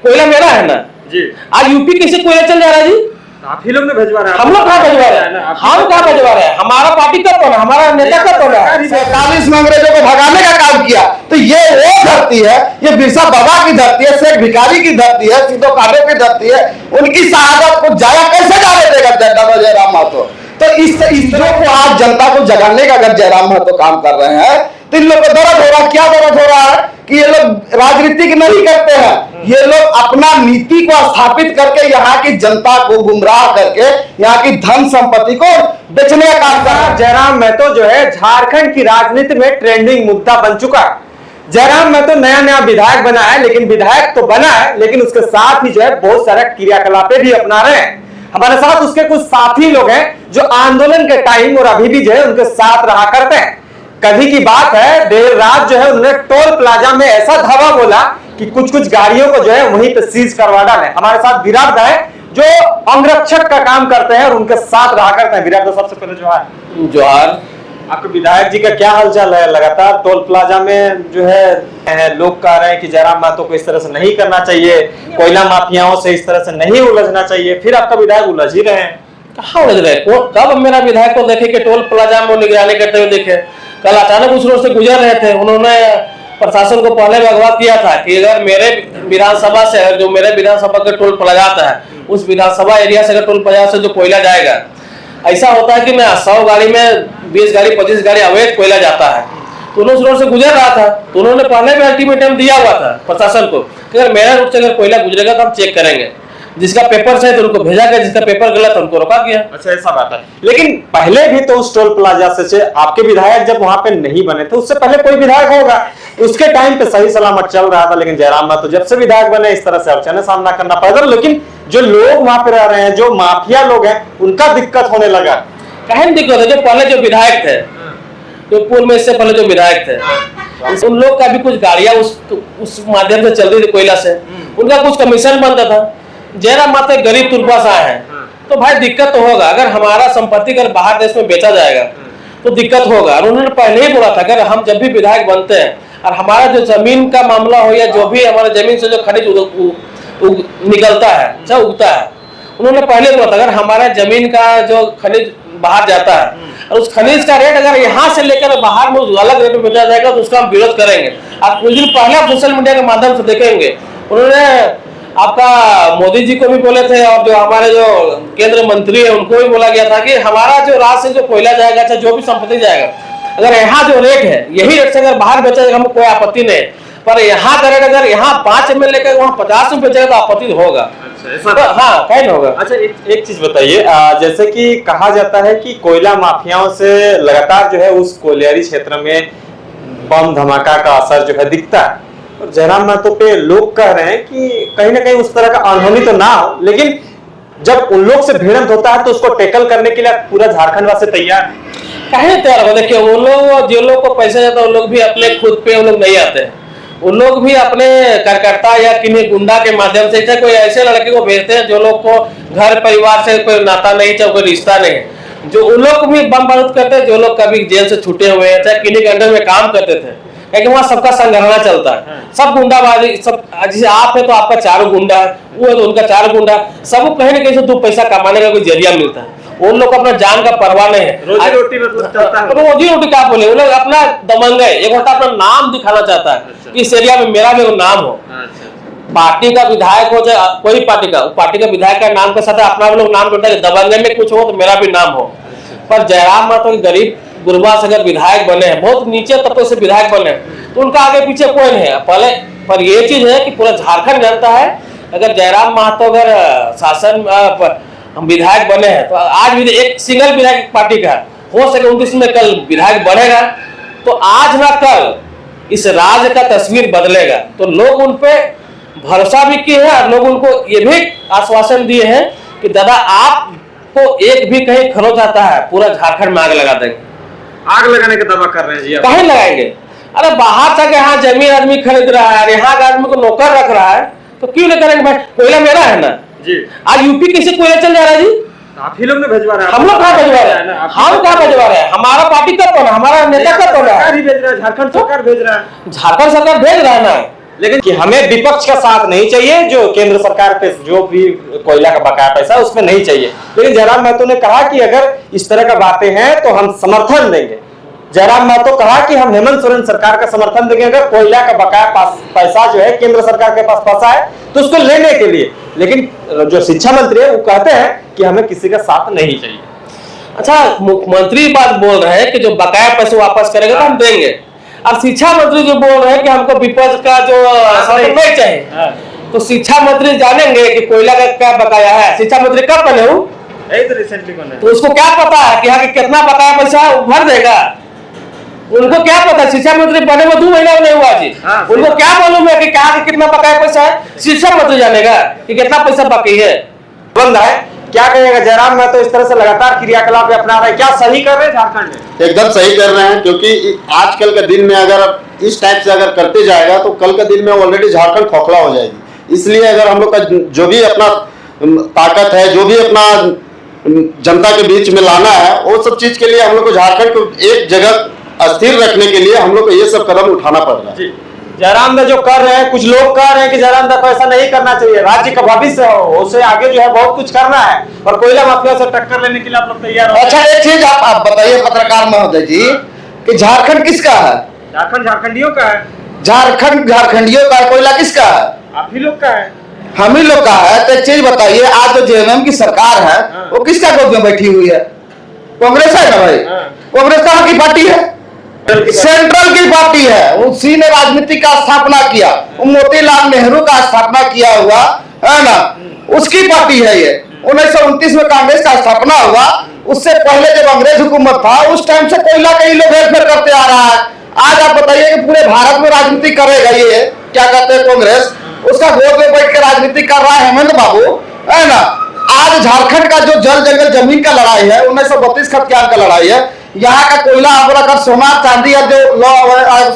कोयला मेरा है ना जी। आज यूपी कैसे कोयला चल जा रहा है जी? आप ही लोग ने भिजवा रहे हैं। हम लोग कहाँ भिजवा रहे हैं? हम कहाँ भिजवा रहे हैं? हमारा पार्टी का कौन है? हमारा नेता का कौन है? 47 में अंग्रेजों को भगाने का काम किया। तो ये वो धरती है, ये बिरसा बाबा की धरती है, शेख भिखारी की धरती है, सिद्धो काबे की धरती है। उनकी शहादत को जाया कैसे जाने देगा दादा जयराम महतो? तो इस जो को आज जनता को जगाने का अगर जयराम महतो काम कर रहे हैं तो इन लोग को दर्द हो रहा है। क्या दर्द हो रहा है कि ये लोग राजनीतिक नहीं करते हैं, ये लोग अपना नीति को स्थापित करके यहाँ की जनता को गुमराह करके यहाँ की धन संपत्ति को बेचने का काम कर रहे हैं। जयराम महतो जो है झारखंड की राजनीति में ट्रेंडिंग मुद्दा बन चुका है। जयराम महतो नया नया विधायक बना है, लेकिन विधायक तो बना है, लेकिन उसके साथ ही जो है बहुत सारे क्रियाकलापें भी अपना रहे हैं। हमारे साथ उसके कुछ साथी लोग हैं जो आंदोलन के टाइम और अभी भी जो है उनके साथ रहा करते हैं। कभी की बात है, देर रात जो है उन्होंने टोल प्लाजा में ऐसा धावा बोला कि कुछ गाड़ियों को जो है वहीं पे सीज करवा डाले। हमारे साथ विराट है जो अंगरक्षक का काम करते हैं और उनके साथ रहा करते हैं। विराट, सबसे पहले जोहार। आपके विधायक जी का क्या हालचाल है? लगातार टोल प्लाजा में जो है लोग कह रहे हैं कि जयराम महतो को इस तरह से नहीं करना चाहिए, कोयला माफियाओं से इस तरह से नहीं उलझना चाहिए, फिर आपका विधायक उलझ ही रहे हैं। कहाँ उलझ रहे? कब मेरा विधायक को देखे कि टोल प्लाजा में निगरानी करते हुए देखे? कल अचानक उस रोड से गुजर रहे थे, उन्होंने प्रशासन को पहले भी अगवा किया था कि अगर मेरे विधानसभा से जो मेरे विधानसभा का टोल प्लाजा आता है उस विधानसभा एरिया से अगर टोल प्लाजा से जो कोयला जाएगा, ऐसा होता है कि मैं 100 गाड़ी में 20 गाड़ी 25 गाड़ी अवैध कोयला जाता है। तो उन्होंने उस रोड से गुजर रहा था, तो उन्होंने पहले भी अल्टीमेटम दिया हुआ था प्रशासन को कि अगर मेरा रूट से अगर कोयला गुजरेगा तो हम चेक करेंगे। जिसका पेपर सही तो उनको भेजा गया, जिसका पेपर गलत उनको रोका गया। अच्छा, ऐसा बात है। लेकिन पहले भी तो उस टोल प्लाजा से आपके विधायक जब वहां पे नहीं बने थे, उससे पहले कोई विधायक होगा, उसके टाइम पे सही सलामत चल रहा था। लेकिन जयराम महतो जब से विधायक बने इस तरह से अड़चने सामना करना पड़ रहा। लेकिन जो लोग वहां पे रह रहे हैं, जो माफिया लोग हैं, उनका दिक्कत होने लगा। कहीं दिक्कत है? जो पहले जो विधायक थे, जो पूर्व में इससे पहले जो विधायक थे, उन लोग का भी कुछ गाड़ियां उस माध्यम से चल रही थी कोयला से, उनका कुछ कमीशन बनता था। जयराम महतो गरीब तुरपा से आए हैं तो भाई दिक्कत तो होगा। अगर हमारा संपत्ति अगर बाहर देश में बेचा जाएगा तो दिक्कत होगा। और उन्होंने पहले ही बोला था अगर हम जब भी विधायक बनते हैं और हमारा जो जमीन का मामला हो या जो भी हमारे जमीन से जो खनिज निकलता है, अच्छा उगता है, उन्होंने पहले बोला था अगर हमारा जमीन का जो खनिज बाहर जाता है और उस खनिज का रेट अगर यहाँ से लेकर बाहर में अलग रेट में बेचा जाएगा तो उसका हम विरोध करेंगे। आप कुछ दिन पहले आप सोशल मीडिया के माध्यम से देखेंगे, उन्होंने आपका मोदी जी को भी बोले थे और जो हमारे जो केंद्र मंत्री है उनको भी बोला गया था कि हमारा जो राज्य से जो कोयला जाएगा, अच्छा जो भी संपत्ति जाएगा, अगर यहाँ जो रेट है यही रेट से अगर बाहर बेचा जाएगा हमको कोई आपत्ति नहीं, पर यहाँ का रेट अगर यहाँ 5 में लेकर वहाँ 50 में बेचेगा तो आपत्ति होगा। अच्छा, हाँ, कहीं होगा। अच्छा, एक चीज बताइए, जैसे कि कहा जाता है कि कोयला माफियाओं से लगातार जो है उस कोयलियारी क्षेत्र में बम धमाका का असर जो है दिखता है। जयराम महतो पे लोग कह रहे हैं कि कहीं ना कहीं उस तरह का अनहोनी तो ना हो, लेकिन जब उन लोग से भिड़ंत होता है तो उसको टैकल करने के लिए पूरा झारखंड वासी तैयार है। कहीं तैयार हो? देखिए, वो लोग जो लोग को पैसा जाता है उन लोग भी अपने खुद पे उन लोग नहीं आते हैं। उन लोग भी अपने कार्यकर्ता या किन्हीं गुंडा के माध्यम से, चाहे कोई ऐसे लड़के को भेजते हैं जो लोग को घर परिवार से कोई नाता नहीं, चाहे कोई रिश्ता नहीं, जो उन लोग को भी बम बारूद करते हैं, जो लोग कभी जेल से छूटे हुए हैं, चाहे किन्हीं के अंडर में काम करते थे, क्योंकि वहाँ सबका संघर्षण चलता है। सब गुंडाबाजी, सब जैसे आप है तो आपका 4 गुंडा, वो है तो उनका 4 गुंडा, सबको कहीं ना कहीं से 2 पैसा कमाने का कोई जरिया मिलता है। उन लोग को अपना जान का परवाह नहीं है, रोजी रोटी मतलब चलता है। रोजी रोटी क्या बोले, वो लोग अपना दबंग है, एक होता अपना नाम दिखाना चाहता है कि इस एरिया में मेरा भी नाम हो। पार्टी का विधायक हो चाहे कोई पार्टी का विधायक का नाम के साथ अपना भी लोग नाम जोड़ता है, दबंगे में कुछ हो तो मेरा भी नाम हो। पर जयराम महतो गरीब गुरबा से अगर विधायक बने हैं, बहुत नीचे तबके से विधायक बने हैं, तो उनका आगे पीछे कोई नहीं है पहले। पर ये चीज है कि पूरा झारखंड जानता है अगर जयराम महतो अगर शासन हम विधायक बने हैं तो आज भी एक सिंगल विधायक पार्टी का हो सके 29 में कल विधायक बढ़ेगा तो आज ना कल इस राज्य का तस्वीर बदलेगा। तो लोग उन पे भरोसा भी किए हैं और लोग उनको ये भी आश्वासन दिए हैं कि दादा आपको एक भी कहीं खरोच आता है पूरा झारखंड में आग लगा देंगे। आग लगाने का दावा कर रहे हैं जी? कहीं लगाएंगे? अरे बाहर से यहाँ जमीन आदमी खरीद रहा है, यहाँ का आदमी को नौकर रख रहा है, तो क्यों नहीं करेंगे भाई? कोयला मेरा है ना जी। आज यूपी कैसे कोयला चल जा रहा है जी? आप ही लोग ने भिजवा रहे हैं। हम लोग कहाँ भिजवा रहे हैं? हम कहाँ भिजवा रहे हैं? हमारा पार्टी का कौन है? हमारा नेता का कौन है? झारखंड सरकार भेज रहा है। झारखंड सरकार भेज रहा है ना, लेकिन कि हमें विपक्ष का साथ नहीं चाहिए, जो केंद्र सरकार पे जो भी कोयला का बकाया पैसा उसमें नहीं चाहिए। लेकिन जयराम महतो ने कहा कि अगर इस तरह का बातें हैं तो हम समर्थन देंगे। जयराम महतो कहा कि हम हेमंत सोरेन सरकार का समर्थन देंगे अगर कोयला का बकाया पैसा जो है केंद्र सरकार के पास फंसा है तो उसको लेने के लिए। लेकिन जो शिक्षा मंत्री है वो कहते हैं कि हमें किसी का साथ नहीं चाहिए। अच्छा, मुख्यमंत्री बात बोल रहे हैं कि जो बकाया पैसे वापस करेंगे तो हम देंगे, और शिक्षा मंत्री जो बोल रहे हैं कि हमको विपक्ष का जो समर्थन नहीं चाहिए। तो शिक्षा मंत्री जानेंगे कि कोयला का क्या बकाया है? शिक्षा मंत्री कब बने हो? तो रिसेंटली बने। तो उसको क्या पता है कि यहाँ कितना बकाया पैसा है भर देगा? उनको क्या पता? शिक्षा मंत्री बने हुए 2 महीना नहीं हुआ जी। उनको क्या मालूम है कि कहाँ कितना बकाया पैसा है? शिक्षा मंत्री जानेगा कि कितना पैसा बाकी है। बंद है, क्या कहेगा जयराम महतो? इस तरह से लगातार क्रियाकलाप अपना रहे, क्या सही कर रहे हैं झारखंड में? एकदम सही कर रहे हैं, क्योंकि आजकल के दिन में अगर इस टाइप से अगर करते जाएगा तो कल के दिन में ऑलरेडी झारखंड खोखला हो जाएगी। इसलिए अगर हम लोग का जो भी अपना ताकत है, जो भी अपना जनता के बीच में लाना है, वो सब चीज के लिए हम लोग को झारखंड को एक जगह अस्थिर रखने के लिए हम लोग को ये सब कदम उठाना पड़ रहा है। जयराम दा जो कर रहे हैं, कुछ लोग कह रहे हैं कि जयराम दा को ऐसा नहीं करना चाहिए, राज्य का भविष्य हो, उसे आगे जो है बहुत कुछ करना है और कोयला माफिया से टक्कर लेने के लिए आप लोग तैयार हो। अच्छा, एक चीज आप बताइए पत्रकार महोदय जी कि झारखंड किसका है? झारखंड झारखंडियों का है। झारखंड झारखंडियों का है, कोयला किसका है? आप ही लोग का है। हम ही लोग का है। तो एक चीज बताइए, आज जो जेएमएम की सरकार है वो किसका गोद में बैठी हुई है? कांग्रेस है ना भाई? कांग्रेस कहाँ की पार्टी है? सेंट्रल की पार्टी है। उसी ने राजनीति का स्थापना किया, मोतीलाल नेहरू का स्थापना किया हुआ है ना, उसकी पार्टी है ये। 1929 में कांग्रेस का स्थापना हुआ, उससे पहले जब अंग्रेज हुकूमत था उस टाइम से कोयला का ही लोग हेरफेर करते आ रहा है। आज आप बताइए कि पूरे भारत में राजनीति करेगा ये क्या कहते हैं कांग्रेस, उसका गोद में बैठ के राजनीति कर रहा है हेमंत बाबू, है ना। आज झारखंड का जो जल जंगल जमीन का लड़ाई है, 1932 खतियान का लड़ाई है, यहाँ का कोयला अबराकर सोना चांदी और जो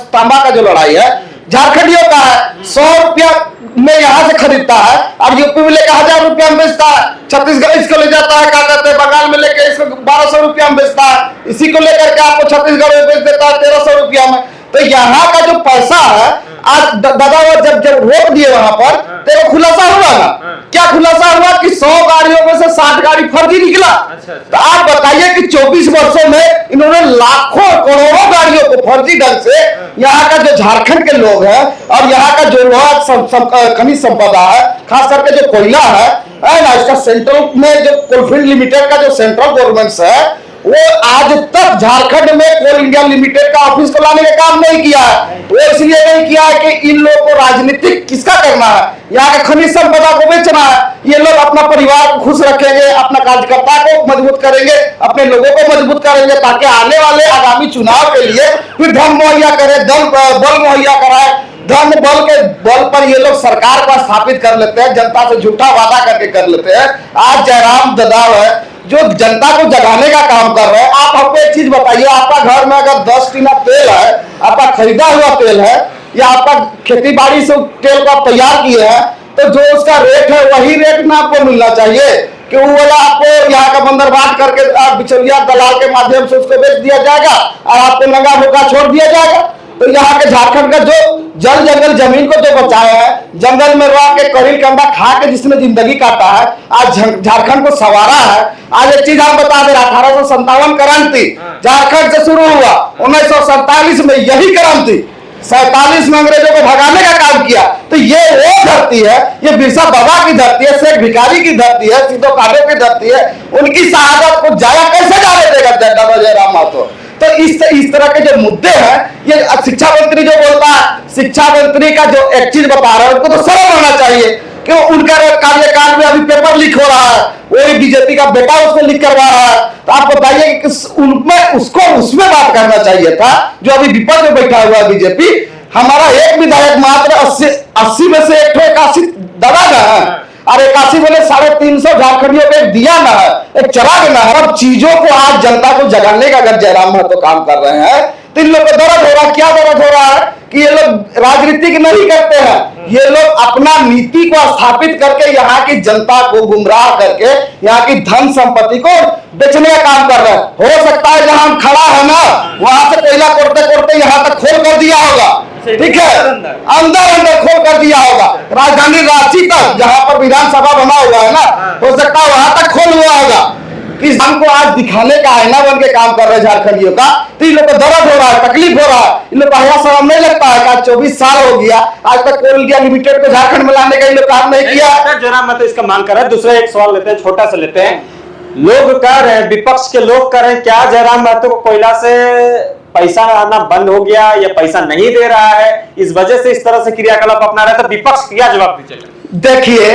तांबा का जो लड़ाई है झारखंडियों का है। 100 रुपया में यहाँ से खरीदता है और यूपी में लेकर 1000 रुपया में बेचता है। छत्तीसगढ़ इसको ले जाता है, क्या कहते हैं, बंगाल में लेकर इसको 1200 रुपया में बेचता है। इसी को लेकर के आपको छत्तीसगढ़ में बेच देता है 1300 रुपया में। तो यहाँ का जो पैसा है, आज दादा जब रोक दिए वहां पर, तेरा खुलासा हुआ ना, क्या खुलासा हुआ कि 100 गाड़ियों में से 60 गाड़ी फर्जी निकला। तो आप बताइए कि 24 वर्षों में इन्होंने लाखों करोड़ों गाड़ियों को फर्जी ढंग से यहाँ का जो झारखंड के लोग हैं और यहाँ का जो लोहा खनिज संपदा है, खास करके जो कोयला है ना, इसका सेंट्रल में जो कोलफील्ड लिमिटेड का जो सेंट्रल गवर्नमेंट है वो आज तक झारखंड में कोल इंडिया लिमिटेड का ऑफिस को लाने का काम नहीं किया है। वो इसलिए नहीं किया है कि इन लोगों को राजनीतिक किसका करना है, यहाँ के खनिज संपदा को बेचना है। ये लोग अपना परिवार को खुश रखेंगे, अपना कार्यकर्ता को मजबूत करेंगे, अपने लोगों को मजबूत करेंगे, ताकि आने वाले आगामी चुनाव के लिए फिर धन मुहैया करे, बल मुहैया कराए। धन बल के बल पर ये लोग सरकार को स्थापित कर लेते हैं, जनता से झूठा वादा करके कर लेते हैं। आज जयराम ददाव है जो जनता को जगाने का काम कर रहे हैं। आप हमको एक चीज बताइए, आपका घर में अगर 10 टीना तेल है, आपका खरीदा हुआ तेल है, या आपका खेती बाड़ी से तेल को आप तैयार किए हैं, तो जो उसका रेट है वही रेट में आपको मिलना चाहिए कि वो वाला आपको यहाँ का बंदरबाट करके बिचौलिया दलाल के माध्यम से उसको बेच दिया जाएगा और आपको नंगा भूखा छोड़ दिया जाएगा। तो यहाँ के झारखंड का जो जल जंगल जमीन को जो बचाया है, जंगल में रह के करील कंडा खा के जिसने जिंदगी काटा है, आज झारखंड को संवारा है। आज एक चीज हम बता दे, 1857 क्रांति झारखंड से शुरू हुआ, 1947 में यही क्रांति 47 में अंग्रेजों को भगाने का काम किया। तो ये वो धरती है, ये बिरसा बाबा की धरती है, शेख भिखारी की धरती है, सिद्धो कांडो की धरती है। उनकी शहादत को जाया कैसे जाने देगा दादा जयराम महतो? तो इस तरह के जो मुद्दे हैं, ये शिक्षा मंत्री जो बोलता है, शिक्षा मंत्री का जो एक चीज बता रहा है उनको तो शर्म होना चाहिए कि उनका कार्यकाल में अभी पेपर लीक हो रहा है, वही बीजेपी का बेटा उसको लीक करवा रहा है। तो आप बताइए कि उसमें बात करना चाहिए था जो अभी विपक्ष में बैठा हुआ है बीजेपी। हमारा एक विधायक मात्र 80 में से 81 दबा ना है और 81 में 350 झारखंडियों को एक दिया ना है, एक चराग ना है। अब चीजों को आज जनता को जगाने का अगर जयराम महतो काम कर रहे हैं तो इन लोग को दर्द हो रहा है। क्या दर्द हो रहा है कि ये लोग राजनीतिक नहीं करते हैं, ये लोग अपना नीति को स्थापित करके यहाँ की जनता को गुमराह करके यहाँ की धन संपत्ति को बेचने का काम कर रहे हैं। हो सकता है जहां खड़ा है ना, वहां से कोयला कोड़ते कोड़ते यहाँ तक खोल कर दिया होगा, ठीक है, अंदर अंदर खोल कर दिया होगा। राजधानी रांची तक जहां पर विधानसभा बना हुआ है ना, हो सकता है वहां तक खोल हुआ होगा कि हमको आज दिखाने का आईना बन के काम कर रहे हैं झारखंडियों का। तो इन लोग को दर्द हो रहा है, तकलीफ हो रहा है, इन लोग को हया शर्म नहीं लगता है कि आज 24 साल हो गया, आज तक कोल इंडिया लिमिटेड को झारखंड में लाने का इन लोग काम नहीं किया। जरा मैं तो इसका मांग कर रहा है। दूसरा एक सवाल लेते हैं, छोटा सा लेते हैं। लोग कह रहे हैं, विपक्ष के लोग कह रहे हैं, क्या जयराम महतो को कोयला से पैसा आना बंद हो गया या पैसा नहीं दे रहा है, इस वजह से इस तरह से क्रियाकलाप अपना रहा है, तो विपक्ष क्या जवाब दीजिएगा? देखिए,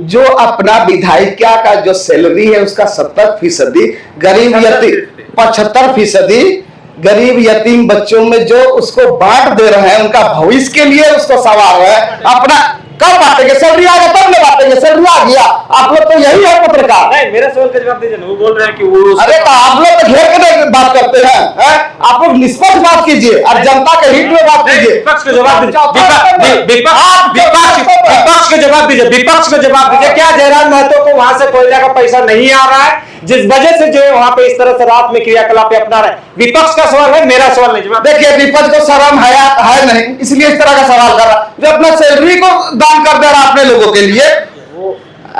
जो अपना विधायिका का जो सैलरी है उसका 70%, गरीब यतीम 75%, गरीब यतीम बच्चों में जो उसको बांट दे रहे हैं, उनका भविष्य के लिए उसको सवाल है। अपना कब बांटेंगे? सैलरी आ गया तब न बांटेंगे, सैलरी आ गया। आप लोग तो यही है पत्रकार। नहीं, मेरा सवाल का जवाब दीजिए। वो बोल रहे हैं कि वो अरे तो आप लोग तो घेर के बात करते हैं, आप लोग निष्पक्ष बात कीजिए और जनता के हित में बात कीजिए। विपक्ष को जवाब दीजिए, विपक्ष को जवाब दीजिए, विपक्ष को जवाब दीजिए। क्या जयराम महतो को वहां से कोयला का पैसा नहीं आ रहा है, जिस वजह से जो है वहां पे इस तरह से रात में क्रियाकलाप अपना रहे? विपक्ष का सवाल है, मेरा सवाल नहीं। जवाब देखिए, विपक्ष को शर्म है नहीं, इसलिए इस तरह का सवाल कर रहा। जो अपना सैलरी को दान कर दे रहा अपने लोगों के लिए,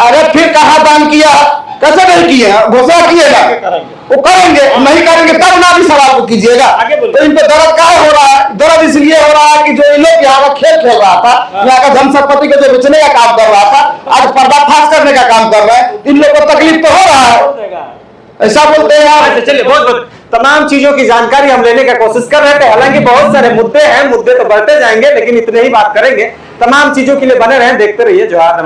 अरे फिर कहा दान किया, कैसे नहीं किए? घोषणा किएगा, वो करेंगे, नहीं करेंगे तब ना भी सवाल को कीजिएगा। तो इन पे दर्द क्या हो रहा है? दर्द इसलिए हो रहा है कि जो इन लोग यहाँ का खेल खेल रहा था, यहाँ का धन संपत्ति को जो बेचने का काम कर रहा था, आज पर्दाफाश करने का काम कर रहे हैं। इन लोग को तकलीफ तो हो रहा है, ऐसा बोलते हैं आप। चलिए, बहुत बहुत तमाम चीजों की जानकारी हम लेने का कोशिश कर रहे थे। हालांकि बहुत सारे मुद्दे हैं, मुद्दे तो बढ़ते जाएंगे, लेकिन इतने ही बात करेंगे। तमाम चीजों के लिए बने रहें, देखते रहिए जोहार।